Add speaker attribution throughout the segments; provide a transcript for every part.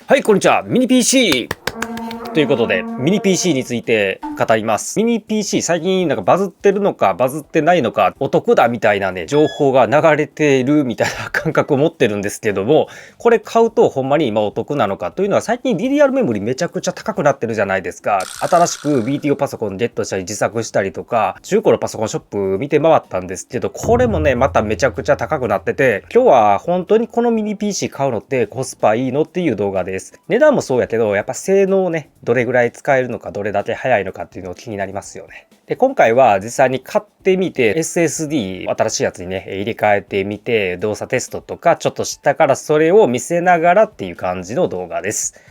Speaker 1: はい、こんにちは。ミニ PC ということで、ミニ PC について語ります。ミニ PC、最近なんかバズってるのか、バズってないのか、お得だみたいなね、情報が流れているみたいな感覚を持ってるんですけども、これ買うとほんまに今お得なのかというのは、最近 DDR メモリめちゃくちゃ高くなってるじゃないですか。新しく BTO パソコンゲットしたり自作したりとか、中古のパソコンショップ見て回ったんですけど、これもね、まためちゃくちゃ高くなってて、今日は本当にこのミニ PC 買うのってコスパいいのっていう動画です。値段もそうやけど、やっぱ性能をね、どれぐらい使えるのか、どれだけ早いのかっていうのが気になりますよね。で、今回は実際に買ってみて、SSD 新しいやつにね、入れ替えてみて、動作テストとか、ちょっと下からそれを見せながらっていう感じの動画です。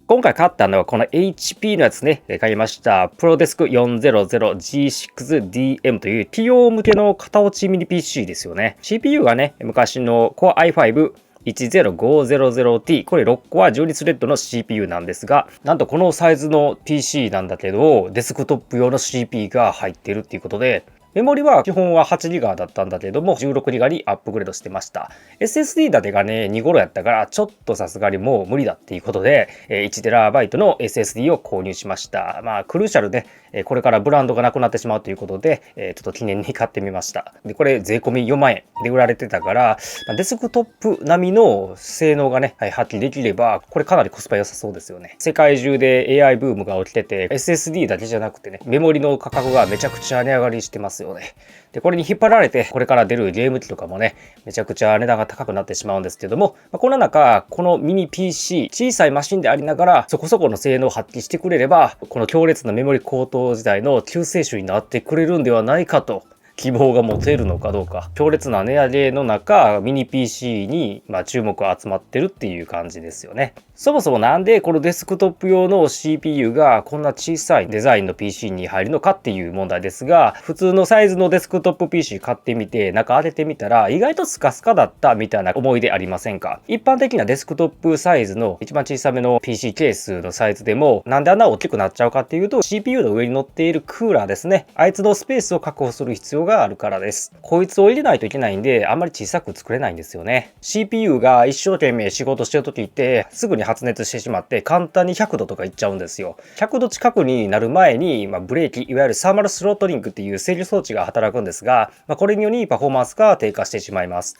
Speaker 1: 今回買ったのはこの HP のやつね、買いました。ProDesk 400G6DM という企業向けの型落ちミニ PC ですよね。CPU がね、昔の Core i5 10500T、これ6コア12スレッドの CPU なんですが、なんとこのサイズの PC なんだけど、デスクトップ用の CPU が入ってるっていうことで、メモリは基本は 8GB だったんだけども 16GB にアップグレードしてました。SSD 立てがね2頃やったからちょっとさすがにもう無理だっていうことで 1TB の SSD を購入しました。まあクルーシャルね、これからブランドがなくなってしまうということでちょっと記念に買ってみました。でこれ税込み4万円で売られてたからデスクトップ並みの性能がね発揮できればこれかなりコスパ良さそうですよね。世界中で AI ブームが起きてて SSD だけじゃなくてねメモリの価格がめちゃくちゃ値上がりしてますよね。でこれに引っ張られてこれから出るゲーム機とかもねめちゃくちゃ値段が高くなってしまうんですけども、この中このミニ PC 小さいマシンでありながらそこそこの性能を発揮してくれればこの強烈なメモリ高騰時代の救世主になってくれるんではないかと希望が持てるのかどうか。強烈な値上げの中ミニ PC に注目が集まってるっていう感じですよね。そもそもなんでこのデスクトップ用の CPU がこんな小さいデザインの PC に入るのかっていう問題ですが、普通のサイズのデスクトップ PC 買ってみて中当ててみたら意外とスカスカだったみたいな思い出ありませんか？一般的なデスクトップサイズの一番小さめの PC ケースのサイズでもなんであんな大きくなっちゃうかっていうと CPU の上に乗っているクーラーですね。あいつのスペースを確保する必要があるからです。こいつを入れないといけないんであんまり小さく作れないんですよね。CPU が一生懸命仕事してる時ってすぐに発熱してしまって簡単に100度とかいっちゃうんですよ。100度近くになる前に、ブレーキいわゆるサーマルスロットリングっていう制御装置が働くんですが、これによりパフォーマンスが低下してしまいます。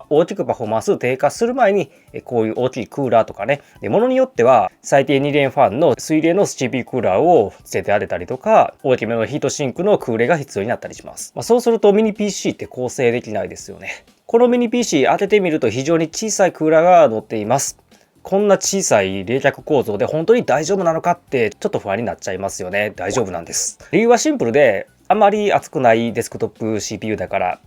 Speaker 1: 大きくパフォーマンス低下する前にこういう大きいクーラーとかね、ものによっては最低2連ファンの水冷の CPU クーラーをつけてあげたりとか大きめのヒートシンクの空冷が必要になったりします。そうするとミニ PC って構成できないですよね。このミニ PC 当ててみると非常に小さいクーラーが載っています。こんな小さい冷却構造で本当に大丈夫なのかってちょっと不安になっちゃいますよね。大丈夫なんです。理由はシンプルであまり熱くないデスクトップ CPU だから。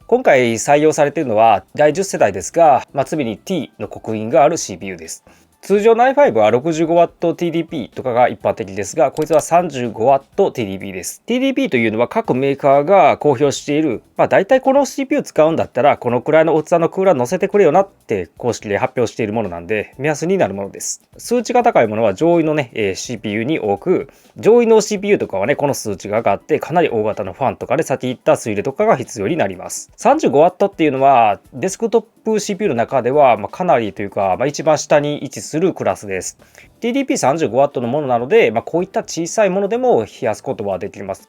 Speaker 1: 今回採用されているのは第10世代ですが、末尾に T の刻印がある CPU です。通常の i5 は 65WTDP とかが一般的ですが、こいつは 35WTDP です。TDP というのは各メーカーが公表している、大体この CPU 使うんだったらこのくらいの大きさのクーラー乗せてくれよなって公式で発表しているものなんで目安になるものです。数値が高いものは上位のね CPU に多く、上位の CPU とかはねこの数値が上がってかなり大型のファンとかで先行った水冷とかが必要になります。35W っていうのはデスクトップ CPU の中ではかなりというか一番下に位置するクラスです。TDP35W のものなので、こういった小さいものでも冷やすことはできます。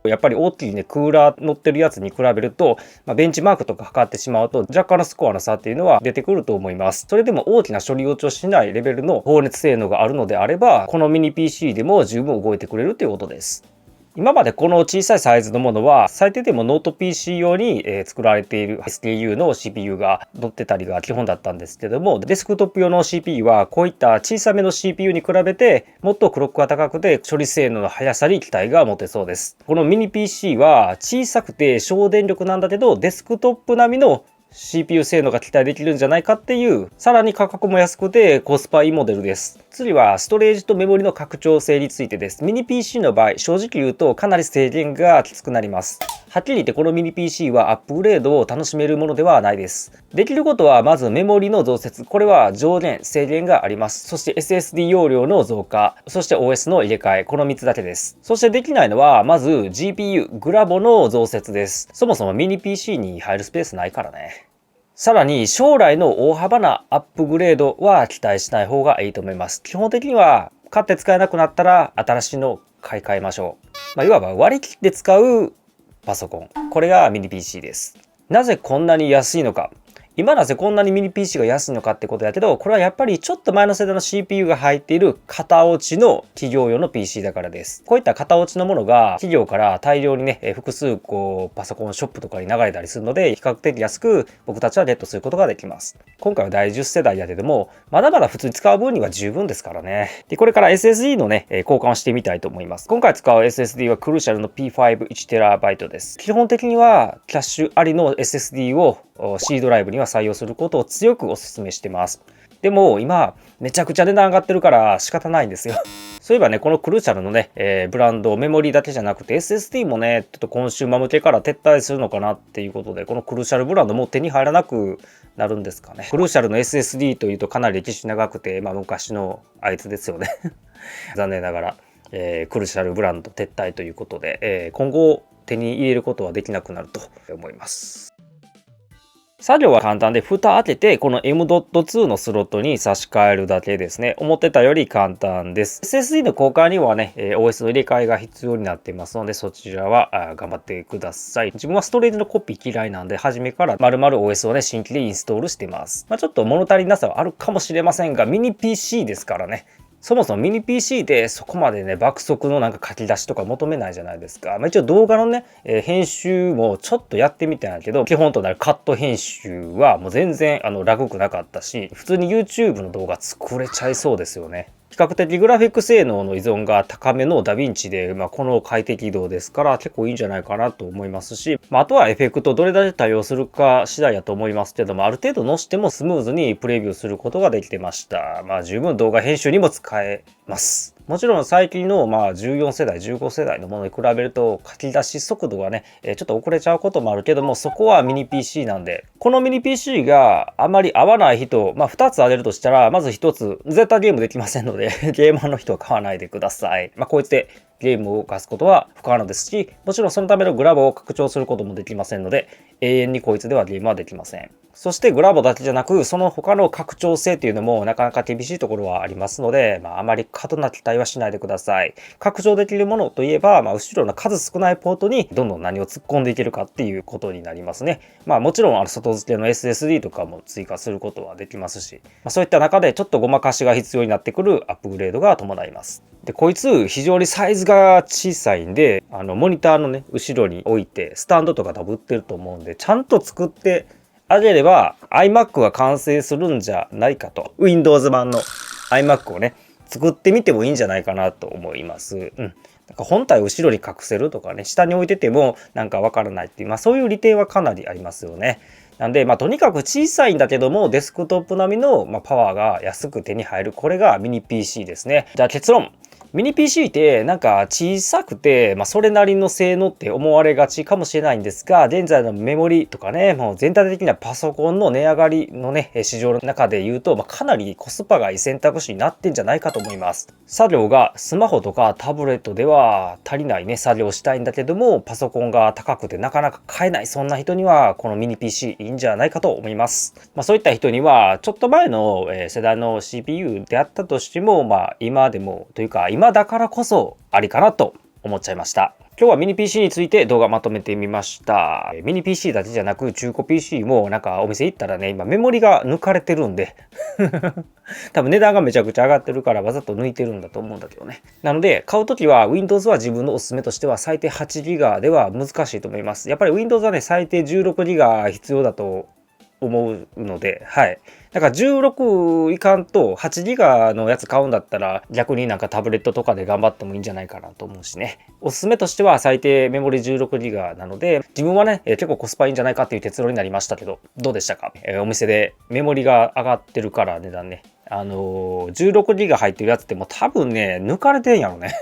Speaker 1: やっぱり大きいねクーラー乗ってるやつに比べると、ベンチマークとか測ってしまうと若干のスコアの差っていうのは出てくると思います。それでも大きな処理落ちをしないレベルの放熱性能があるのであればこのミニ PC でも十分動いてくれるということです。今までこの小さいサイズのものは最低でもノート PC 用に作られている SKU の CPU が載ってたりが基本だったんですけども、デスクトップ用の CPU はこういった小さめの CPU に比べてもっとクロックが高くて処理性能の速さに期待が持てそうです。このミニ PC は小さくて省電力なんだけどデスクトップ並みのCPU 性能が期待できるんじゃないかっていう、さらに価格も安くてコスパいいモデルです。次はストレージとメモリの拡張性についてです。ミニ PC の場合正直言うとかなり制限がきつくなります。はっきり言ってこのミニ PC はアップグレードを楽しめるものではないです。できることはまずメモリの増設、これは上限制限があります。そして SSD 容量の増加、そして OS の入れ替え、この3つだけです。そしてできないのはまず GPU グラボの増設です。そもそもミニ PC に入るスペースないからね。さらに将来の大幅なアップグレードは期待しない方がいいと思います。基本的には買って使えなくなったら新しいのを買い替えましょう。いわば割り切って使うパソコン。これがミニ PC です。なぜこんなに安いのか。今なぜこんなにミニ PC が安いのかってことだけど、これはやっぱりちょっと前の世代の CPU が入っている型落ちの企業用の PC だからです。こういった型落ちのものが企業から大量にね、複数パソコンショップとかに流れたりするので、比較的安く僕たちはゲットすることができます。今回は第10世代だけども、まだまだ普通に使う分には十分ですからね。で、これから SSD のね、交換をしてみたいと思います。今回使う SSD はクルーシャルの P5 1TB です。基本的にはキャッシュありの SSD をC ドライブには採用することを強くお勧めしてます。でも今めちゃくちゃ値段上がってるから仕方ないんですよ。そういえばね、このクルーチャルのね、ブランドメモリーだけじゃなくて SSD もね、ちょっとコンシューマー向けから撤退するのかなっていうことで、このクルーシャルブランドもう手に入らなくなるんですかね。クルーシャルの SSD というとかなり歴史長くて、昔のあいつですよね。残念ながら、クルーシャルブランド撤退ということで、今後手に入れることはできなくなると思います。作業は簡単で、蓋開けてこの M.2 のスロットに差し替えるだけですね。思ってたより簡単です。SSD の交換にはね、OS の入れ替えが必要になっていますので、そちらは頑張ってください。自分はストレージのコピー嫌いなんで、初めから丸々 OS をね、新規でインストールしています。ちょっと物足りなさはあるかもしれませんが、ミニ PC ですからね。そもそもミニ PC でそこまでね爆速の書き出しとか求めないじゃないですか。一応動画のね、編集もちょっとやってみたんやけど、基本となるカット編集はもう全然ラグくなかったし、普通に YouTube の動画作れちゃいそうですよね。比較的グラフィック性能の依存が高めのダヴィンチで、この快適度ですから結構いいんじゃないかなと思いますし、あとはエフェクトどれだけ対応するか次第やと思いますけども、ある程度のしてもスムーズにプレビューすることができてました。十分動画編集にも使えます。もちろん最近の14世代15世代のものに比べると書き出し速度がねちょっと遅れちゃうこともあるけども、そこはミニ PC なんで、このミニ PC があまり合わない人、2つ挙げるとしたら、まず1つ絶対ゲームできませんのでゲーマーの人は買わないでください。こいつでゲームを動かすことは不可能ですし、もちろんそのためのグラボを拡張することもできませんので、永遠にこいつではゲームはできません。そしてグラボだけじゃなく、その他の拡張性っていうのもなかなか厳しいところはありますので、あまり過度な期待はしないでください。拡張できるものといえば、後ろの数少ないポートにどんどん何を突っ込んでいけるかっていうことになりますね。もちろん外付けの SSD とかも追加することはできますし、そういった中でちょっとごまかしが必要になってくるアップグレードが伴います。で、こいつ非常にサイズが小さいんで、モニターのね、後ろに置いて、スタンドとか多分売ってると思うんで、ちゃんと作ってあげれば iMac が完成するんじゃないかと。Windows 版の iMac をね、作ってみてもいいんじゃないかなと思います。本体を後ろに隠せるとかね、下に置いててもわからないっていう、そういう利点はかなりありますよね。なんで、とにかく小さいんだけども、デスクトップ並みの、パワーが安く手に入る。これがミニ PC ですね。じゃあ結論。ミニ PC って小さくて、それなりの性能って思われがちかもしれないんですが、現在のメモリとかね、もう全体的なパソコンの値上がりのね、市場の中で言うと、かなりコスパがいい選択肢になってんじゃないかと思います。作業がスマホとかタブレットでは足りないね、作業したいんだけども、パソコンが高くてなかなか買えない、そんな人には、このミニ PC いいんじゃないかと思います。そういった人には、ちょっと前の世代の CPU であったとしても、今でもというか、今だからこそありかなと思っちゃいました。今日はミニ PC について動画まとめてみました。ミニ PC だけじゃなく中古 PC もお店行ったらね、今メモリが抜かれてるんで多分値段がめちゃくちゃ上がってるからわざと抜いてるんだと思うんだけどね。なので買うときは Windows は自分のおすすめとしては最低 8GB では難しいと思います。やっぱり Windows はね最低 16GB 必要だと思うので、はい。だから16いかんと8ギガのやつ買うんだったら逆にタブレットとかで頑張ってもいいんじゃないかなと思うしね。おすすめとしては最低メモリ16ギガなので、自分はね、結構コスパいいんじゃないかっていう結論になりましたけど、どうでしたか？お店でメモリが上がってるから値段ね。16ギガ入ってるやつってもう多分ね、抜かれてんやろね。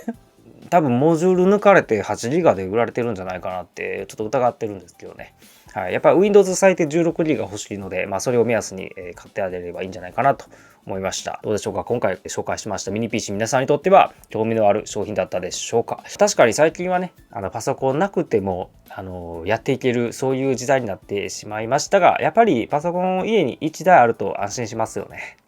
Speaker 1: 多分モジュール抜かれて8ギガで売られてるんじゃないかなってちょっと疑ってるんですけどね。はい、やっぱ Windows 最低 16GB が欲しいので、それを目安に買ってあげればいいんじゃないかなと思いました。どうでしょうか。今回紹介しましたミニ PC、皆さんにとっては興味のある商品だったでしょうか。確かに最近はね、パソコンなくてもやっていける、そういう時代になってしまいましたが、やっぱりパソコン家に1台あると安心しますよね。